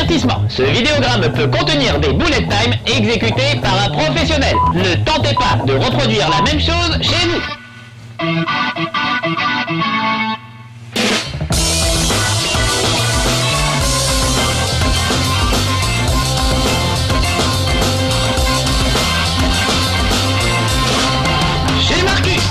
Avertissement, ce vidéogramme peut contenir des bullet time exécutés par un professionnel. Ne tentez pas de reproduire la même chose chez vous. Chez Marcus.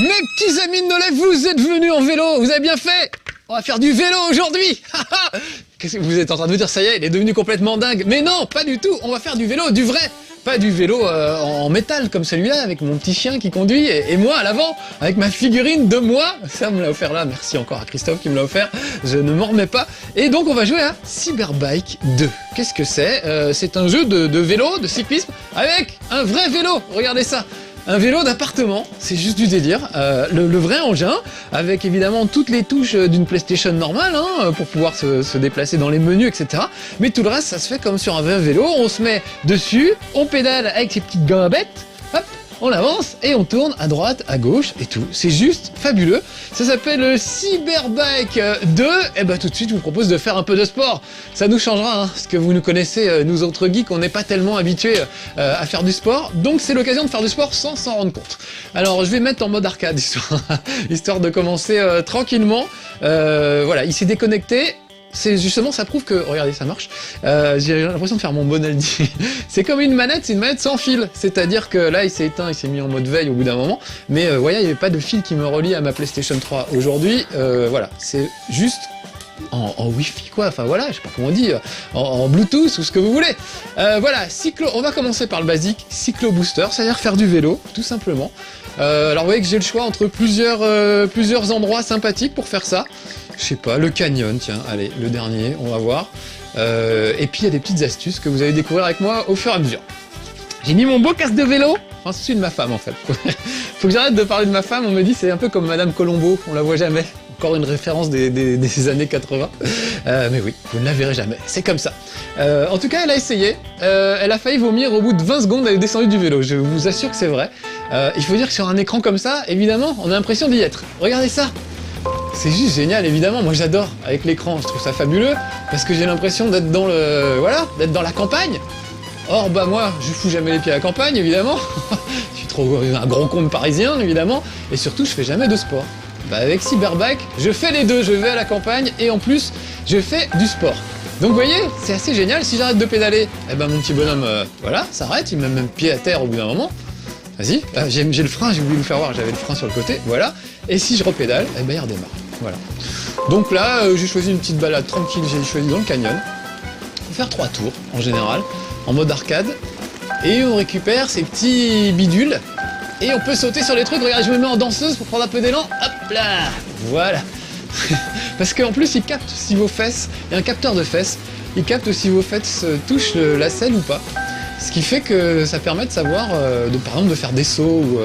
Mes petits amis de Nolay, vous êtes venus en vélo, vous avez bien fait. On va faire du vélo aujourd'hui. Qu'est-ce que vous êtes en train de vous dire, ça y est, il est devenu complètement dingue. Mais non, pas du tout, on va faire du vélo, du vrai. Pas du vélo en métal comme celui-là, avec mon petit chien qui conduit, et moi à l'avant, avec ma figurine de moi. Ça me l'a offert là, merci encore à Christophe qui me l'a offert, je ne m'en remets pas. Et donc on va jouer à Cyberbike 2. Qu'est-ce que c'est? C'est un jeu de vélo, de cyclisme, avec un vrai vélo, regardez ça. Un vélo d'appartement, c'est juste du délire, le vrai engin, avec évidemment toutes les touches d'une PlayStation normale, hein, pour pouvoir se déplacer dans les menus, etc. Mais tout le reste, ça se fait comme sur un vrai vélo, on se met dessus, on pédale avec ses petites gambettes, hop, on avance et on tourne à droite, à gauche et tout. C'est juste fabuleux. Ça s'appelle Cyberbike 2. Et bah tout de suite, je vous propose de faire un peu de sport. Ça nous changera, hein, parce que vous nous connaissez, nous autres geeks, on n'est pas tellement habitués à faire du sport. Donc c'est l'occasion de faire du sport sans s'en rendre compte. Alors je vais mettre en mode arcade, histoire de commencer tranquillement. Voilà, il s'est déconnecté. C'est justement, ça prouve que, regardez, ça marche. J'ai l'impression de faire mon Bonaldi. C'est comme une manette, c'est une manette sans fil. C'est-à-dire que là, il s'est éteint, il s'est mis en mode veille au bout d'un moment. Mais voyez, il n'y avait pas de fil qui me relie à ma PlayStation 3 aujourd'hui. Voilà, c'est juste en Wi-Fi quoi. Enfin voilà, je sais pas comment on dit, en Bluetooth ou ce que vous voulez. Voilà, on va commencer par le basique, cyclo booster, c'est-à-dire faire du vélo, tout simplement. Alors vous voyez que j'ai le choix entre plusieurs endroits sympathiques pour faire ça. Je sais pas, le canyon, tiens, allez, le dernier, on va voir. Et puis il y a des petites astuces que vous allez découvrir avec moi au fur et à mesure. J'ai mis mon beau casque de vélo, enfin c'est celui de ma femme en fait. Faut que j'arrête de parler de ma femme, on me dit c'est un peu comme Madame Colombo, on la voit jamais. Encore une référence des années 80. Mais oui, vous ne la verrez jamais, c'est comme ça. En tout cas, elle a essayé, elle a failli vomir au bout de 20 secondes, elle est descendue du vélo, je vous assure que c'est vrai. Il faut dire que sur un écran comme ça, évidemment, on a l'impression d'y être. Regardez ça! C'est juste génial, évidemment, moi j'adore avec l'écran, je trouve ça fabuleux, parce que j'ai l'impression d'être dans d'être dans la campagne. Or, bah moi, je fous jamais les pieds à la campagne, évidemment. Je suis trop un grand con parisien, évidemment, et surtout, je fais jamais de sport. Bah avec Cyberbike, je fais les deux, je vais à la campagne, et en plus, je fais du sport. Donc vous voyez, c'est assez génial, si j'arrête de pédaler, eh ben mon petit bonhomme, voilà, s'arrête, il met même pied à terre au bout d'un moment. Vas-y, j'ai le frein, j'ai voulu vous faire voir, j'avais le frein sur le côté, voilà. Et si je repédale, eh ben il redémarre, voilà. Donc là, j'ai choisi une petite balade tranquille, j'ai choisi dans le canyon. On va faire 3 tours, en général, en mode arcade. Et on récupère ces petits bidules. Et on peut sauter sur les trucs, regardez, je me mets en danseuse pour prendre un peu d'élan, hop là, voilà. Parce qu'en plus, il capte si vos fesses, il y a un capteur de fesses, il capte si vos fesses touchent la selle ou pas. Ce qui fait que ça permet de savoir, par exemple, de faire des sauts ou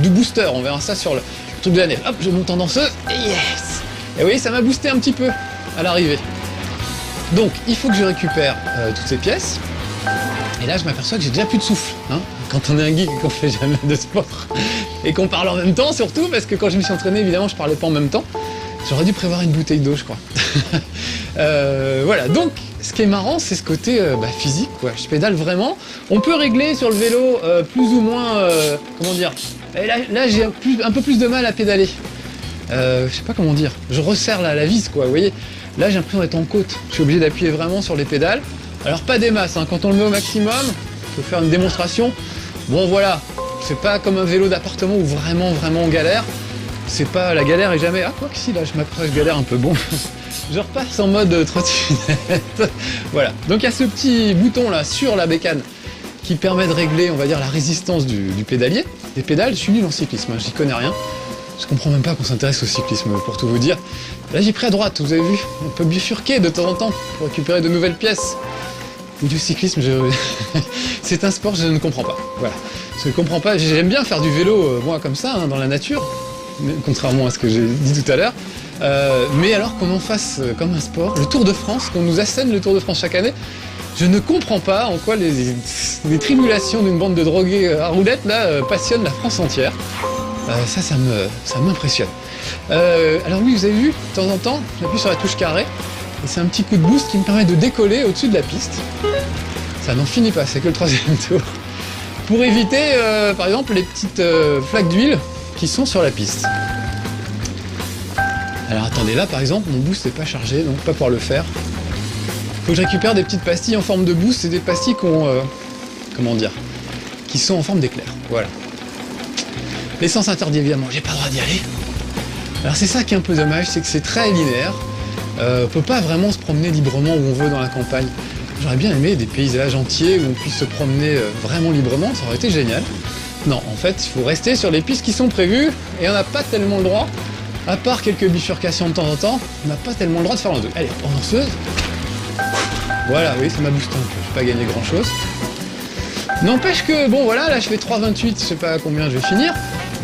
du booster. On verra ça sur le truc de la nef. Hop, je monte en danseuse, et yes! Et oui, ça m'a boosté un petit peu à l'arrivée. Donc, il faut que je récupère toutes ces pièces. Et là, je m'aperçois que j'ai déjà plus de souffle. Hein, quand on est un geek et qu'on fait jamais de sport. Et qu'on parle en même temps, surtout, parce que quand je me suis entraîné, évidemment, je parlais pas en même temps. J'aurais dû prévoir une bouteille d'eau, je crois. Voilà, donc ce qui est marrant, c'est ce côté physique, quoi. Je pédale vraiment. On peut régler sur le vélo plus ou moins, comment dire. Et là j'ai un peu plus de mal à pédaler. Je sais pas comment dire. Je resserre la vis, quoi. Vous voyez, là j'ai l'impression d'être en côte. Je suis obligé d'appuyer vraiment sur les pédales. Alors pas des masses, hein. Quand on le met au maximum, il faut faire une démonstration. Bon voilà, c'est pas comme un vélo d'appartement où vraiment on galère. C'est pas la galère et jamais. Ah quoi que si, là je m'approche, je galère un peu, bon. Je repasse en mode trottinette. Voilà, donc il y a ce petit bouton là sur la bécane qui permet de régler, on va dire, la résistance du pédalier. Les pédales, je suis nul en cyclisme, hein, j'y connais rien. Je comprends même pas qu'on s'intéresse au cyclisme, pour tout vous dire. Là j'ai pris à droite, vous avez vu, on peut bifurquer de temps en temps pour récupérer de nouvelles pièces. Ou du cyclisme, c'est un sport que je ne comprends pas. Voilà, je ne comprends pas, j'aime bien faire du vélo, moi comme ça, hein, dans la nature. Contrairement à ce que j'ai dit tout à l'heure. Mais alors qu'on en fasse comme un sport, le Tour de France, qu'on nous assène le Tour de France chaque année, je ne comprends pas en quoi les tribulations d'une bande de drogués à roulettes là passionnent la France entière. Ça m'impressionne. Alors oui, vous avez vu, de temps en temps, j'appuie sur la touche carré, et c'est un petit coup de boost qui me permet de décoller au-dessus de la piste. Ça n'en finit pas, c'est que le 3e tour. Pour éviter, par exemple, les petites flaques d'huile qui sont sur la piste. Alors attendez, là par exemple, mon boost n'est pas chargé, donc pas pouvoir le faire. Faut que je récupère des petites pastilles en forme de boost, c'est des pastilles qui sont en forme d'éclair. Voilà. L'essence interdit évidemment, j'ai pas le droit d'y aller. Alors c'est ça qui est un peu dommage, c'est que c'est très linéaire. On peut pas vraiment se promener librement où on veut dans la campagne. J'aurais bien aimé des paysages entiers où on puisse se promener vraiment librement, ça aurait été génial. Non, en fait, il faut rester sur les pistes qui sont prévues et on n'a pas tellement le droit, à part quelques bifurcations de temps en temps, on n'a pas tellement le droit de faire en deux. Allez, en danseuse. Voilà, oui, ça m'a boosté un peu, je n'ai pas gagné grand chose. N'empêche que, bon voilà, là je fais 3,28, je sais pas à combien je vais finir,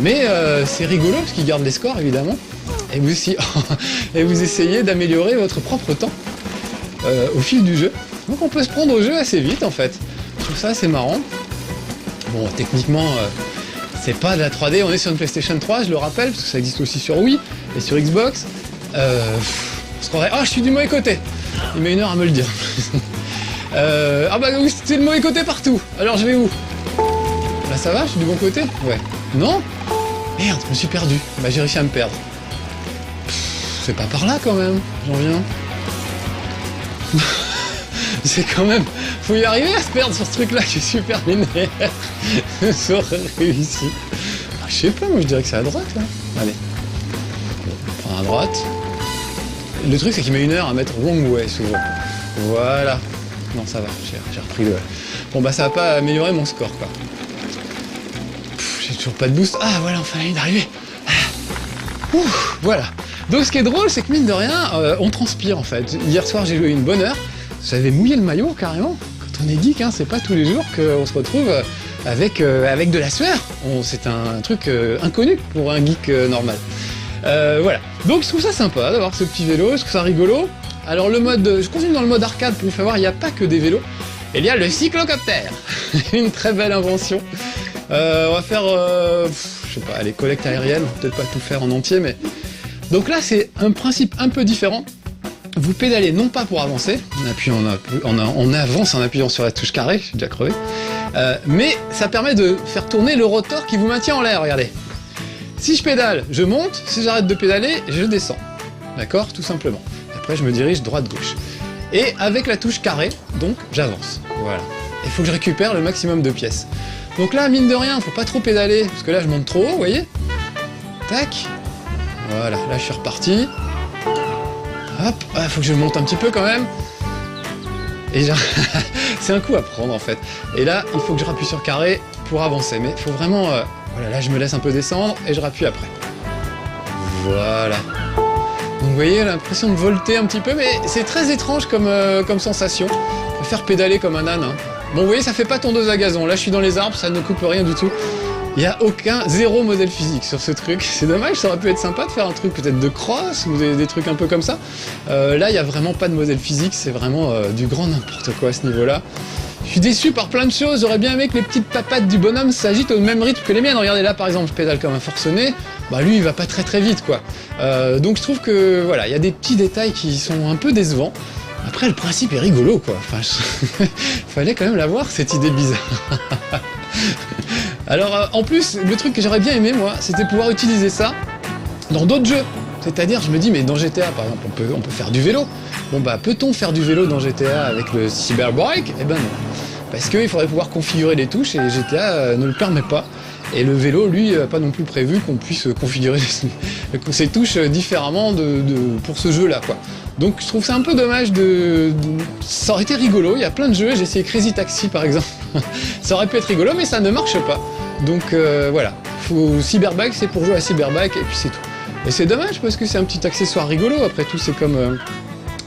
mais c'est rigolo parce qu'il garde les scores évidemment, et vous aussi, et vous essayez d'améliorer votre propre temps au fil du jeu. Donc on peut se prendre au jeu assez vite en fait. Je trouve ça assez marrant. Bon, techniquement, c'est pas de la 3D, on est sur une PlayStation 3, je le rappelle, parce que ça existe aussi sur Wii et sur Xbox. On se croirait, ah, je suis du mauvais côté. Il met 1 heure à me le dire. Ah bah oui, c'est le mauvais côté partout. Alors je vais où? Là ça va, je suis du bon côté? Ouais. Non? Merde, je me suis perdu. Bah j'ai réussi à me perdre. C'est pas par là quand même, j'en viens. C'est quand même... Faut y arriver à se perdre sur ce truc-là qui est super linéaire. J'aurais réussi. Ah, je sais pas, moi je dirais que c'est à droite là. Allez. On prend à droite. Le truc c'est qu'il met 1 heure à mettre wrong way souvent. Voilà. Non ça va, j'ai repris le... Bon bah ça va pas améliorer mon score quoi. J'ai toujours pas de boost. Ah voilà, enfin la ligne d'arrivée. Voilà. Donc ce qui est drôle c'est que mine de rien, on transpire en fait. Hier soir j'ai joué une bonne heure. J'avais mouillé le maillot carrément. Quand on est geek, hein, c'est pas tous les jours qu'on se retrouve avec de la sueur. C'est un truc inconnu pour un geek normal. Voilà. Donc je trouve ça sympa d'avoir ce petit vélo, je trouve ça rigolo. Alors le mode, je continue dans le mode arcade pour vous faire voir, il n'y a pas que des vélos. Il y a le cyclocoptère. Une très belle invention. On va faire, je sais pas, les collectes aériennes, peut-être pas tout faire en entier, mais... Donc là c'est un principe un peu différent. Vous pédalez non pas pour avancer, on avance en appuyant sur la touche carré, je suis déjà crevé, mais ça permet de faire tourner le rotor qui vous maintient en l'air, regardez. Si je pédale, je monte, si j'arrête de pédaler, je descends. D'accord? Tout simplement. Après, je me dirige droite-gauche. Et avec la touche carré, donc, j'avance. Voilà. Il faut que je récupère le maximum de pièces. Donc là, mine de rien, faut pas trop pédaler, parce que là, je monte trop haut, vous voyez? Tac. Voilà, là, je suis reparti. Hop, ah, faut que je monte un petit peu quand même. Et c'est un coup à prendre en fait. Et là, il faut que je rappuie sur carré pour avancer. Mais il faut vraiment... Voilà, là je me laisse un peu descendre et je rappuie après. Voilà. Donc vous voyez, l'impression de volter un petit peu, mais c'est très étrange comme sensation. Je préfère pédaler comme un âne. Hein. Bon, vous voyez, ça fait pas tondeuse à gazon. Là, je suis dans les arbres, ça ne coupe rien du tout. Il n'y a zéro modèle physique sur ce truc. C'est dommage, ça aurait pu être sympa de faire un truc peut-être de cross ou des trucs un peu comme ça. Là, il n'y a vraiment pas de modèle physique, c'est vraiment du grand n'importe quoi à ce niveau-là. Je suis déçu par plein de choses, j'aurais bien aimé que les petites papates du bonhomme s'agitent au même rythme que les miennes. Regardez là, par exemple, je pédale comme un forcené, bah lui, il va pas très vite, quoi. Donc je trouve que, voilà, il y a des petits détails qui sont un peu décevants. Après, le principe est rigolo, quoi. Enfin, fallait quand même l'avoir, cette idée bizarre. Alors, en plus, le truc que j'aurais bien aimé, moi, c'était pouvoir utiliser ça dans d'autres jeux. C'est-à-dire, je me dis, mais dans GTA, par exemple, on peut faire du vélo. Bon, bah, peut-on faire du vélo dans GTA avec le Cyberbike? Eh ben non. Parce qu'il faudrait pouvoir configurer les touches et GTA ne le permet pas. Et le vélo, lui, n'a pas non plus prévu qu'on puisse configurer ses touches différemment pour ce jeu-là, quoi. Donc je trouve ça un peu dommage Ça aurait été rigolo, il y a plein de jeux, j'ai essayé Crazy Taxi par exemple. Ça aurait pu être rigolo, mais ça ne marche pas. Donc voilà, Cyberbike, c'est pour jouer à Cyberbike, et puis c'est tout. Et c'est dommage, parce que c'est un petit accessoire rigolo, après tout c'est comme...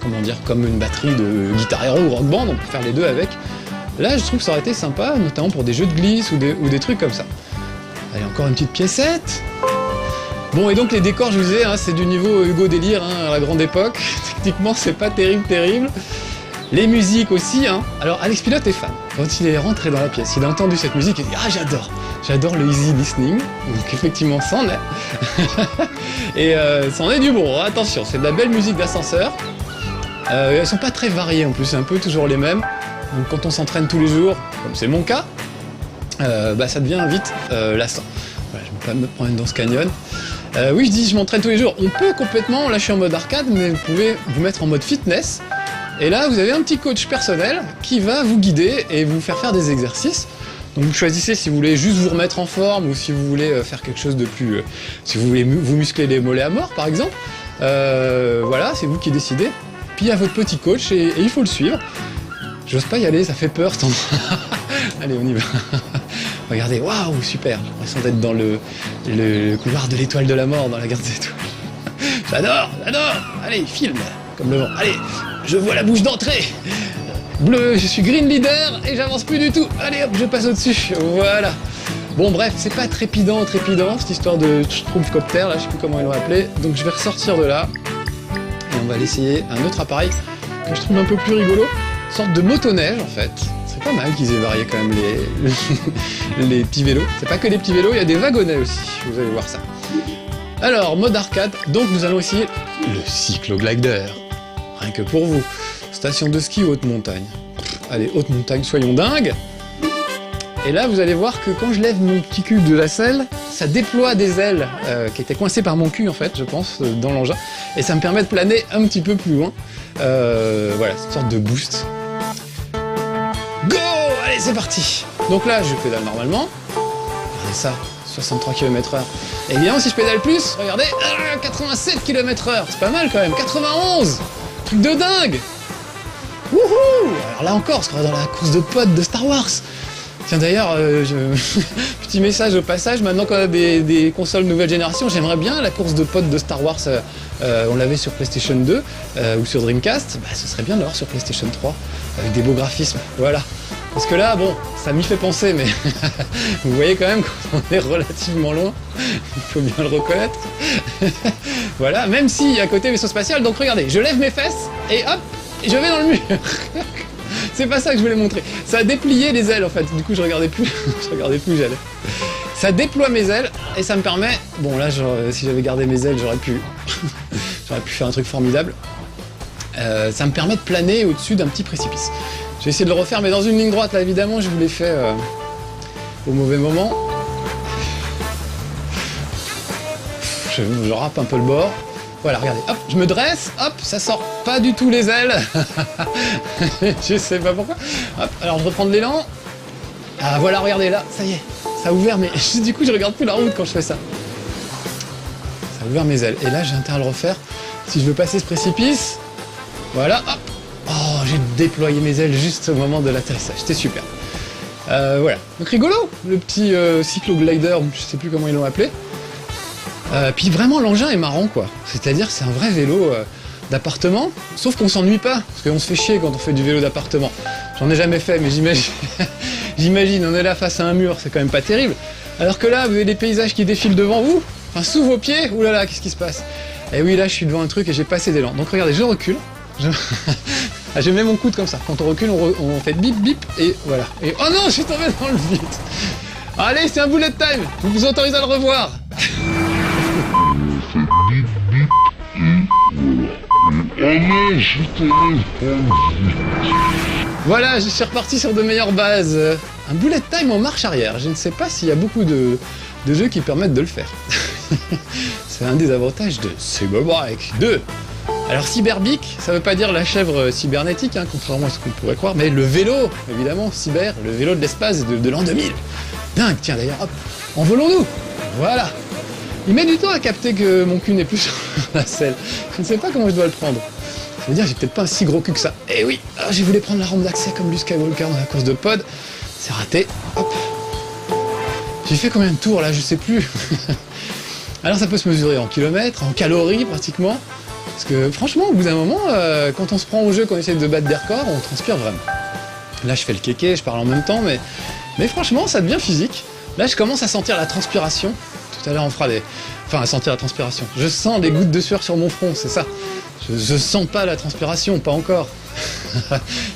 comment dire, comme une batterie de Guitar Hero ou Rock Band, on peut faire les deux avec. Là, je trouve que ça aurait été sympa, notamment pour des jeux de glisse ou des trucs comme ça. Allez, encore une petite piécette. Bon, et donc les décors, je vous disais, hein, c'est du niveau Hugo Délire, hein, à la grande époque. Techniquement, c'est pas terrible. Les musiques aussi, hein. Alors Alex Pilote est fan. Quand il est rentré dans la pièce, il a entendu cette musique, il dit « Ah, j'adore le easy listening ». Donc effectivement, c'en est. Et c'en est du bon, attention, c'est de la belle musique d'ascenseur. Elles sont pas très variées en plus, c'est un peu toujours les mêmes. Donc quand on s'entraîne tous les jours, comme c'est mon cas, ça devient vite lassant. Voilà, je ne vais pas me prendre dans ce canyon. Oui, je dis je m'entraîne tous les jours. On peut complètement, là je suis en mode arcade, mais vous pouvez vous mettre en mode fitness. Et là, vous avez un petit coach personnel qui va vous guider et vous faire des exercices. Donc vous choisissez si vous voulez juste vous remettre en forme ou si vous voulez faire quelque chose de plus... si vous voulez vous muscler les mollets à mort, par exemple. Voilà, c'est vous qui décidez. Puis il y a votre petit coach et il faut le suivre. J'ose pas y aller, ça fait peur. Allez, on y va. Regardez, waouh, super. J'ai l'impression d'être dans le couloir de l'étoile de la mort, dans la garde des étoiles. J'adore. Allez, filme, comme le vent. Allez, je vois la bouche d'entrée. Bleu, je suis green leader et j'avance plus du tout. Allez hop, je passe au-dessus. Voilà. Bon bref, c'est pas trépidant, cette histoire de Schtroumpfcopter, là, je sais plus comment ils l'ont appelé. Donc je vais ressortir de là. Et on va aller essayer un autre appareil que je trouve un peu plus rigolo. Une sorte de motoneige en fait. C'est pas mal qu'ils aient varié quand même les petits vélos. C'est pas que les petits vélos, il y a des wagonnets aussi. Vous allez voir ça. Alors, mode arcade, donc nous allons essayer le cyclo-glider. Rien que pour vous. Station de ski haute montagne. Allez, haute montagne, soyons dingues. Et là, vous allez voir que quand je lève mon petit cul de la selle, ça déploie des ailes qui étaient coincées par mon cul, en fait, je pense, dans l'engin. Et ça me permet de planer un petit peu plus loin. Voilà, c'est une sorte de boost. Go! Allez, c'est parti! Donc là, je pédale normalement. Regardez ça, 63 km/h. Et bien, si je pédale plus, regardez, 87 km/h. C'est pas mal quand même, 91! Truc de dingue! Wouhou! Alors là encore, on se croit dans la course de potes de Star Wars. Tiens d'ailleurs, petit message au passage, maintenant qu'on a des consoles nouvelle génération, j'aimerais bien la course de potes de Star Wars, on l'avait sur PlayStation 2 ou sur Dreamcast, ce serait bien de l'avoir sur PlayStation 3, avec des beaux graphismes, voilà. Parce que là, bon, ça m'y fait penser, mais vous voyez quand même qu'on est relativement loin, il faut bien le reconnaître. Voilà, même s'il y a à côté vaisseau spatial, donc regardez, je lève mes fesses et hop, je vais dans le mur. C'est pas ça que je voulais montrer. Ça a déplié les ailes en fait. Du coup, je regardais plus où j'allais. Ça déploie mes ailes et ça me permet. Bon, là, si j'avais gardé mes ailes, j'aurais pu faire un truc formidable. Ça me permet de planer au-dessus d'un petit précipice. Je vais essayer de le refaire, mais dans une ligne droite. Là, évidemment, je vous l'ai fait au mauvais moment. Je râpe un peu le bord. Voilà, regardez, hop, je me dresse, hop, ça sort pas du tout les ailes. Je sais pas pourquoi. Hop, alors je reprends de l'élan. Ah voilà, regardez là, ça y est, ça a ouvert, mais du coup je regarde plus la route quand je fais ça. Ça a ouvert mes ailes. Et là j'ai intérêt à le refaire. Si je veux passer ce précipice, voilà, hop. Oh, j'ai déployé mes ailes juste au moment de l'atterrissage, c'était super. Voilà, donc rigolo, le petit cyclo-glider, je sais plus comment ils l'ont appelé. Puis vraiment l'engin est marrant quoi, c'est-à-dire c'est un vrai vélo d'appartement, sauf qu'on s'ennuie pas, parce qu'on se fait chier quand on fait du vélo d'appartement. J'en ai jamais fait, mais j'imagine, on est là face à un mur, c'est quand même pas terrible. Alors que là, vous avez des paysages qui défilent devant vous, enfin sous vos pieds, oulala, qu'est-ce qui se passe? Et oui, là je suis devant un truc et j'ai pas assez d'élan. Donc regardez, je recule, je mets mon coude comme ça, quand on recule, on fait bip bip, et voilà. Et oh non, je suis tombé dans le vide. Allez, c'est un bullet time, je vous autorise à le revoir. Voilà, je suis reparti sur de meilleures bases. Un bullet time en marche arrière. Je ne sais pas s'il y a beaucoup de jeux qui permettent de le faire. C'est un des avantages de Cyberbike 2. Alors Cyberbic, ça veut pas dire la chèvre cybernétique, hein, contrairement à ce qu'on pourrait croire, mais le vélo, évidemment, cyber, le vélo de l'espace de l'an 2000. Dingue, tiens d'ailleurs, hop, envolons-nous. Voilà. Il met du temps à capter que mon cul n'est plus sur la selle. Je ne sais pas comment je dois le prendre. Ça veut dire que j'ai peut-être pas un si gros cul que ça. Eh oui, j'ai voulu prendre la rampe d'accès comme Luke Skywalker dans la course de pod. C'est raté. Hop. J'ai fait combien de tours là? Je sais plus. Alors ça peut se mesurer en kilomètres, en calories pratiquement. Parce que franchement, au bout d'un moment, quand on se prend au jeu, qu'on essaie de battre des records, on transpire vraiment. Là je fais le kéké, je parle en même temps, mais franchement ça devient physique. Là je commence à sentir la transpiration. Tout à l'heure, on fera des... Enfin, à sentir la transpiration. Je sens des gouttes de sueur sur mon front, c'est ça. Je sens pas la transpiration, pas encore.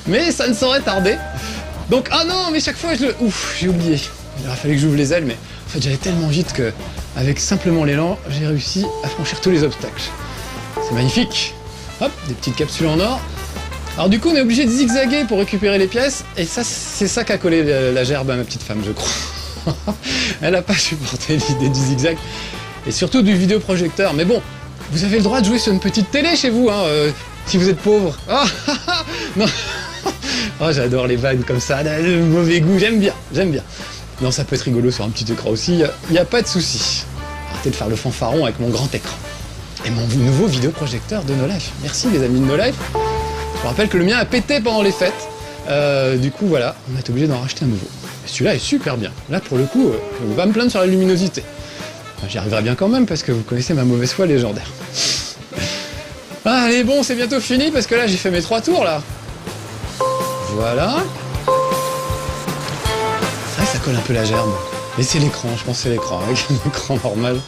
Mais ça ne saurait tarder. Donc, ah non, mais chaque fois, Ouf, j'ai oublié. Il aurait fallu que j'ouvre les ailes, mais en fait, j'allais tellement vite que, avec simplement l'élan, j'ai réussi à franchir tous les obstacles. C'est magnifique. Hop, des petites capsules en or. Alors du coup, on est obligé de zigzaguer pour récupérer les pièces, et ça, c'est ça qu'a collé la gerbe à ma petite femme, je crois. Elle n'a pas supporté l'idée du zigzag, et surtout du vidéoprojecteur. Mais bon, vous avez le droit de jouer sur une petite télé chez vous, hein, si vous êtes pauvre. Oh, non. Oh, j'adore les vannes comme ça, de mauvais goût, j'aime bien. Non, ça peut être rigolo sur un petit écran aussi, il n'y a pas de souci. Arrêtez de faire le fanfaron avec mon grand écran. Et mon nouveau vidéoprojecteur de No Life. Merci les amis de No Life. Je vous rappelle que le mien a pété pendant les fêtes. Du coup, voilà, on a été obligé d'en racheter un nouveau. Et celui-là est super bien. Là, pour le coup, je ne vais pas me plaindre sur la luminosité. Enfin, j'y arriverai bien quand même, parce que vous connaissez ma mauvaise foi légendaire. Allez, bon, c'est bientôt fini, parce que là, j'ai fait mes 3 tours, là. Voilà. C'est vrai que ça colle un peu la gerbe. Mais c'est l'écran, je pense que c'est l'écran. Avec un écran normal,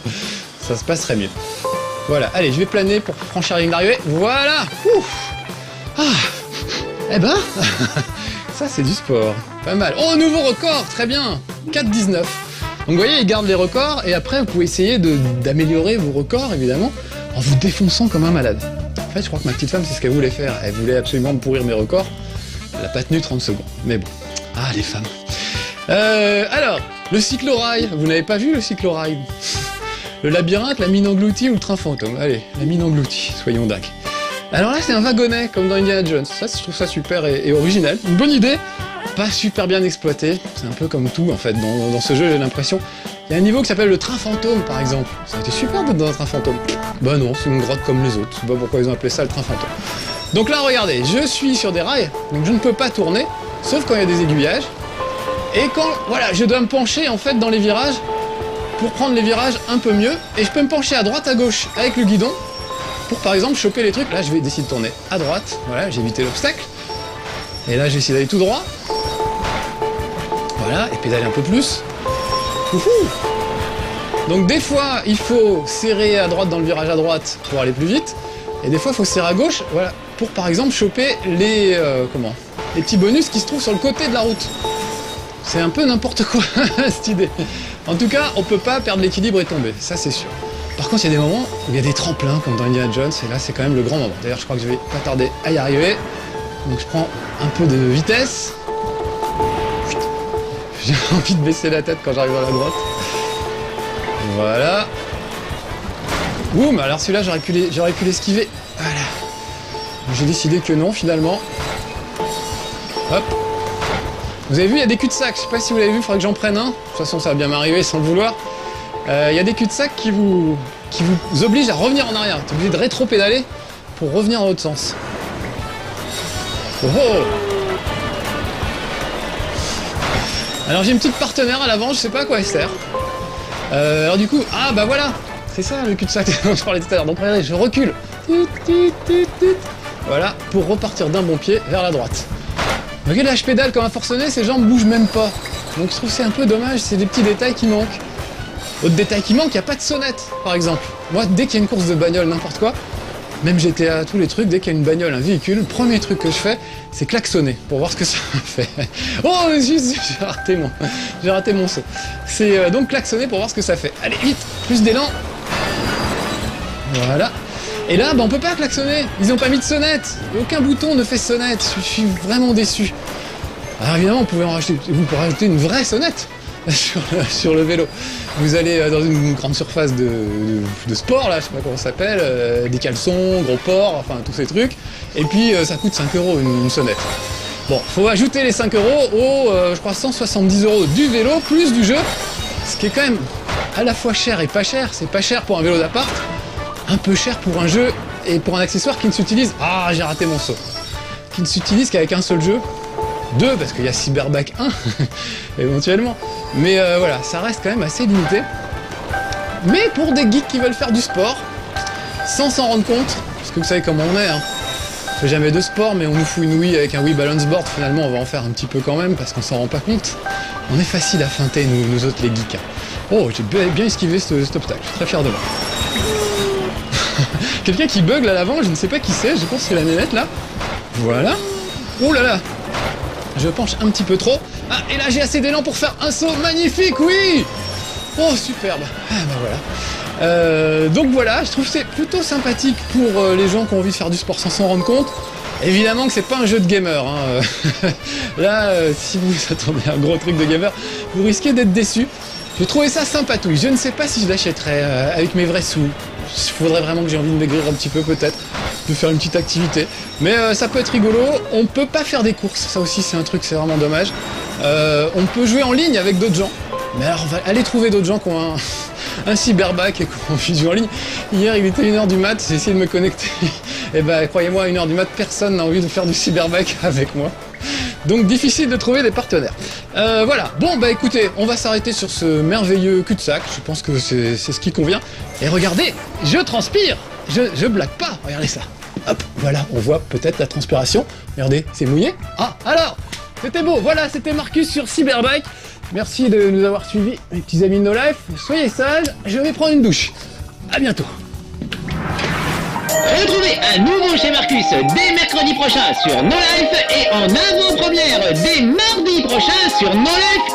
ça se passerait mieux. Voilà, allez, je vais planer pour franchir la ligne d'arrivée. Voilà. Ouf. Ah. Eh ben, ça c'est du sport. Pas mal. Oh, nouveau record, très bien. 4,19. Donc vous voyez, il garde les records et après vous pouvez essayer d'améliorer vos records, évidemment, en vous défonçant comme un malade. En fait, je crois que ma petite femme, c'est ce qu'elle voulait faire. Elle voulait absolument me pourrir mes records. Elle n'a pas tenu 30 secondes. Mais bon. Ah, les femmes. Alors, le cyclorail. Vous n'avez pas vu le cyclorail? Le labyrinthe, la mine engloutie ou le train fantôme? Allez, la mine engloutie, soyons dingues. Alors là, c'est un wagonnet, comme dans Indiana Jones. Ça, je trouve ça super et original. Une bonne idée, pas super bien exploité. C'est un peu comme tout, en fait, dans ce jeu, j'ai l'impression. Il y a un niveau qui s'appelle le train fantôme, par exemple. Ça a été super d'être dans un train fantôme. Bah non, c'est une grotte comme les autres. Je sais pas pourquoi ils ont appelé ça le train fantôme. Donc là, regardez, je suis sur des rails, donc je ne peux pas tourner, sauf quand il y a des aiguillages. Et quand, voilà, je dois me pencher, en fait, dans les virages, pour prendre les virages un peu mieux, et je peux me pencher à droite, à gauche avec le guidon, pour par exemple choper les trucs. Là je vais décider de tourner à droite, voilà, j'ai évité l'obstacle, et là j'ai essayé d'aller tout droit, voilà, et pédaler un peu plus. Ouhou. Donc des fois il faut serrer à droite dans le virage à droite pour aller plus vite, et des fois il faut serrer à gauche, voilà, pour par exemple choper les, les petits bonus qui se trouvent sur le côté de la route. C'est un peu n'importe quoi cette idée. En tout cas, on peut pas perdre l'équilibre et tomber, ça c'est sûr. Par contre, il y a des moments où il y a des tremplins, comme dans Indiana Jones, et là c'est quand même le grand moment. D'ailleurs, je crois que je vais pas tarder à y arriver. Donc je prends un peu de vitesse. J'ai envie de baisser la tête quand j'arrive à la droite. Voilà. Ouh, mais alors celui-là, j'aurais pu l'esquiver. Voilà. J'ai décidé que non, finalement. Hop. Vous avez vu, il y a des cul-de-sac. Je sais pas si vous l'avez vu, il faudrait que j'en prenne un. De toute façon, ça va bien m'arriver sans le vouloir. Il y a des cul-de-sac qui vous obligent à revenir en arrière. Vous êtes obligé de rétro-pédaler pour revenir dans l'autre sens. Oh oh. Alors j'ai une petite partenaire à l'avant, je sais pas à quoi elle sert. Alors du coup, ah bah voilà, c'est ça le cul-de-sac dont je parlais tout à l'heure. Donc regardez, je recule. Voilà, pour repartir d'un bon pied vers la droite. Regardez, là je pédale comme un forcené, ses jambes bougent même pas. Donc je trouve que c'est un peu dommage, c'est des petits détails qui manquent. Autre détail qui manque, il n'y a pas de sonnette, par exemple. Moi, dès qu'il y a une course de bagnole, n'importe quoi, même GTA, tous les trucs, dès qu'il y a une bagnole, un véhicule, le premier truc que je fais, c'est klaxonner, pour voir ce que ça fait. Oh, j'ai raté mon saut. C'est donc klaxonner pour voir ce que ça fait. Allez, vite, plus d'élan. Voilà. Et là, bah, on peut pas klaxonner, ils n'ont pas mis de sonnette. Aucun bouton ne fait sonnette, je suis vraiment déçu. Alors évidemment, vous pouvez rajouter une vraie sonnette. Sur le vélo. Vous allez dans une grande surface de sport, là, je sais pas comment ça s'appelle, des caleçons, gros porc, enfin tous ces trucs, et puis ça coûte 5 € une sonnette. Bon, faut ajouter les 5 € aux, je crois, 170 € du vélo, plus du jeu, ce qui est quand même à la fois cher et pas cher. C'est pas cher pour un vélo d'appart, un peu cher pour un jeu et pour un accessoire qui ne s'utilise... Ah, j'ai raté mon saut. Qui ne s'utilise qu'avec un seul jeu. 2 parce qu'il y a Cyberback 1 éventuellement, mais voilà, ça reste quand même assez limité. Mais pour des geeks qui veulent faire du sport sans s'en rendre compte, parce que vous savez comment on est, hein. On fait jamais de sport, mais on nous fout une Wii avec un Wii Balance Board, finalement on va en faire un petit peu quand même parce qu'on s'en rend pas compte. On est facile à feinter nous autres les geeks, hein. Oh, j'ai bien esquivé cet obstacle, je suis très fier de moi. Quelqu'un qui bug là à l'avant, je ne sais pas qui c'est, je pense que c'est la nénette là. Voilà. Oh là là. Je penche un petit peu trop. Ah, et là j'ai assez d'élan pour faire un saut magnifique, oui. Oh, superbe. Ah bah voilà. Donc voilà, je trouve que c'est plutôt sympathique pour les gens qui ont envie de faire du sport sans s'en rendre compte. Évidemment que c'est pas un jeu de gamer, hein. Là, si vous attendez un gros truc de gamer, vous risquez d'être déçu. J'ai trouvé ça sympatouille. Je ne sais pas si je l'achèterais avec mes vrais sous. Il faudrait vraiment que j'ai envie de maigrir un petit peu peut-être, de faire une petite activité. Mais ça peut être rigolo. On peut pas faire des courses, ça aussi c'est un truc, c'est vraiment dommage. On peut jouer en ligne avec d'autres gens. Mais alors on va aller trouver d'autres gens qui ont un cyberbac et qui ont envie de jouer en ligne. Hier il était 1h du mat, j'ai essayé de me connecter. Et bah croyez-moi, à 1h du mat, personne n'a envie de faire du cyberbac avec moi. Donc difficile de trouver des partenaires. Voilà, bon bah écoutez, on va s'arrêter sur ce merveilleux cul-de-sac, je pense que c'est ce qui convient. Et regardez, je transpire, je blague pas, regardez ça. Hop, voilà, on voit peut-être la transpiration. Regardez, c'est mouillé. Ah, alors, c'était beau, voilà, c'était Marcus sur Cyberbike. Merci de nous avoir suivis, mes petits amis de No Life. Soyez sages, je vais prendre une douche. À bientôt. Retrouvez un nouveau chez Marcus dès mercredi prochain sur No Life et en avant-première dès mardi prochain sur No Life.